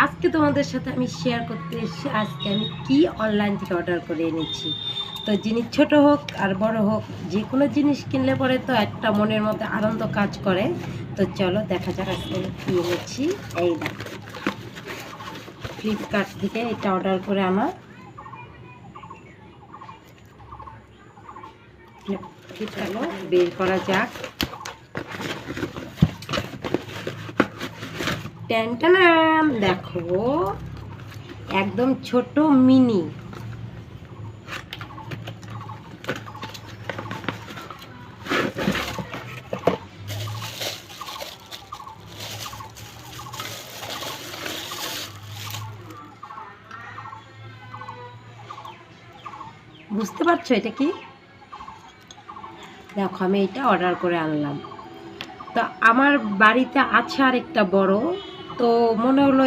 আজকে তোমাদের সাথে আমি শেয়ার করতে এসেছি আজকে আমি কি অনলাইন থেকে অর্ডার করে এনেছি। তো জিনিস ছোট হোক আর বড় হোক, যে কোনো জিনিস কিনলে পরে তো একটা মনের মধ্যে আনন্দ কাজ করে। তো চলো দেখা যাক আজকে আমি কী এনেছি। এই দেখো, ফ্লিপকার্ট থেকে এটা অর্ডার করে আমার চলো বের করা যাক। ট্যান দেখো, একদম ছোট মিনি। বুঝতে পারছো এটা কি? দেখো আমি এটা অর্ডার করে আনলাম। তো আমার বাড়িতে আছে আর একটা বড়, তো মনে হলো